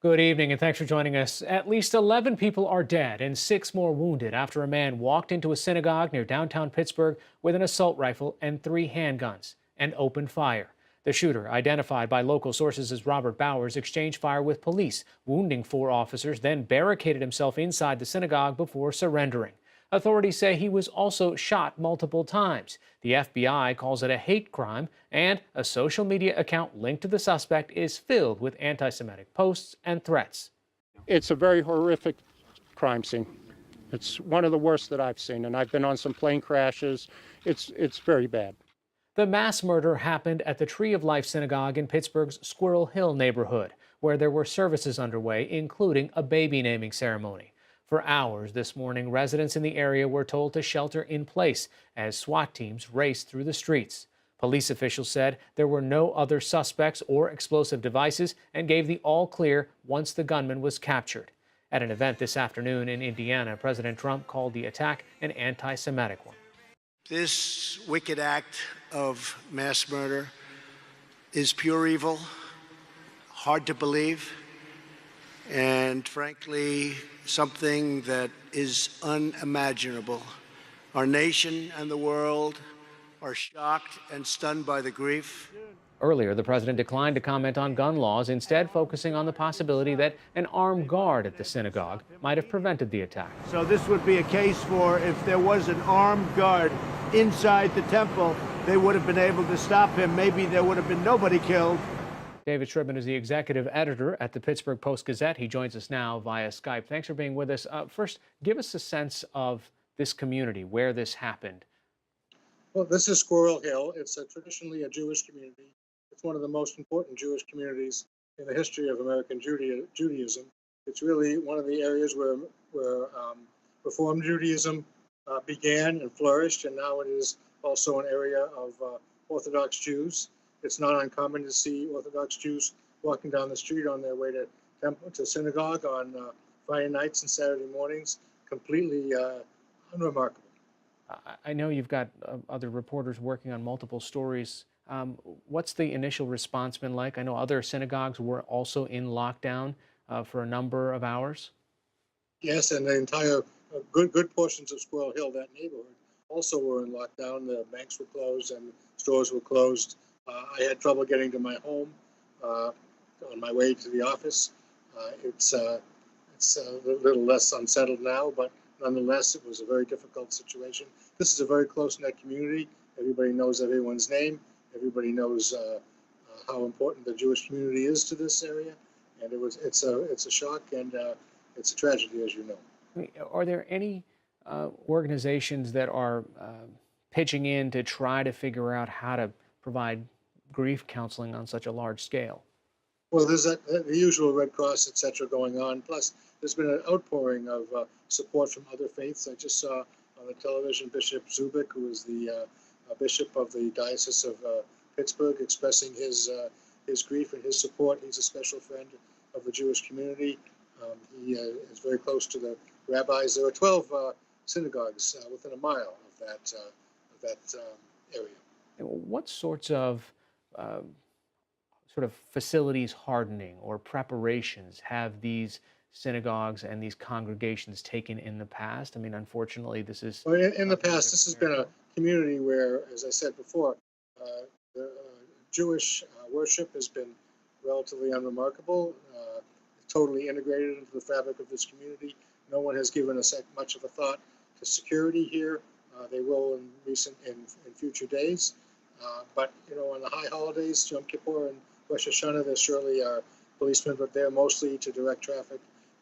Good evening and thanks for joining us. At least 11 people are dead and 6 more wounded after a man walked into a synagogue near downtown Pittsburgh with an assault rifle and 3 handguns and opened fire. The shooter, identified by local sources as Robert Bowers, exchanged fire with police, wounding 4 officers, then barricaded himself inside the synagogue before surrendering. Authorities say he was also shot multiple times. The FBI calls it a hate crime, and a social media account linked to the suspect is filled with anti-Semitic posts and threats. It's a very horrific crime scene. It's one of the worst that I've seen, and I've been on some plane crashes. It's very bad. The mass murder happened at the Tree of Life Synagogue in Pittsburgh's Squirrel Hill neighborhood, where there were services underway, including a baby naming ceremony. For hours this morning, residents in the area were told to shelter in place as SWAT teams raced through the streets. Police officials said there were no other suspects or explosive devices and gave the all clear once the gunman was captured. At an event this afternoon in Indiana, President Trump called the attack an anti-Semitic one. This wicked act of mass murder is pure evil, hard to believe, and frankly, something that is unimaginable. Our nation and the world are shocked and stunned by the grief. Earlier, the president declined to comment on gun laws, instead focusing on the possibility that an armed guard at the synagogue might have prevented the attack. So this would be a case for if there was an armed guard inside the temple, they would have been able to stop him. Maybe there would have been nobody killed. David Shribman is the executive editor at the Pittsburgh Post-Gazette. He joins us now via Skype. Thanks for being with us. First, give us a sense of this community, where this happened. Well, this is Squirrel Hill. It's traditionally a Jewish community. It's one of the most important Jewish communities in the history of American Judaism. It's really one of the areas where Reform Judaism began and flourished, and now it is also an area of Orthodox Jews. It's not uncommon to see Orthodox Jews walking down the street on their way to synagogue on Friday nights and Saturday mornings. Completely unremarkable. I know you've got other reporters working on multiple stories. What's the initial response been like? I know other synagogues were also in lockdown for a number of hours. Yes, and the entire good portions of Squirrel Hill, that neighborhood, also were in lockdown. The banks were closed and stores were closed. I had trouble getting to my home on my way to the office. It's a little less unsettled now, but nonetheless, it was a very difficult situation. This is a very close-knit community. Everybody knows everyone's name. Everybody knows how important the Jewish community is to this area, and it's a shock and it's a tragedy, as you know. Are there any organizations that are pitching in to try to figure out how to provide grief counseling on such a large scale? Well, there's the usual Red Cross, et cetera, going on. Plus, there's been an outpouring of support from other faiths. I just saw on the television Bishop Zubik, who is the bishop of the Diocese of Pittsburgh, expressing his grief and his support. He's a special friend of the Jewish community. He is very close to the rabbis. There are 12 synagogues within a mile of that area. What sorts of facilities hardening or preparations have these synagogues and these congregations taken in the past? I mean, unfortunately, this is... Well, in the past, this has been a community where, as I said before, the Jewish worship has been relatively unremarkable, totally integrated into the fabric of this community. No one has given us much of a thought to security here. They will in future days. But, on the high holidays, Yom Kippur and Rosh Hashanah, there surely are policemen, but they're mostly to direct traffic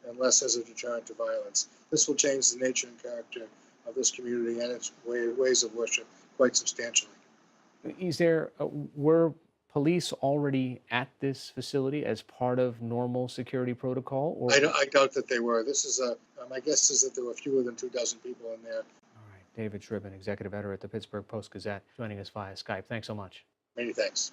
and less as a deterrent to violence. This will change the nature and character of this community and its ways of worship quite substantially. Were police already at this facility as part of normal security protocol? Or... I doubt that they were. This is my guess is that there were fewer than 24 people in there. All right. David Shribman, executive editor at the Pittsburgh Post-Gazette, joining us via Skype. Thanks so much. Many thanks.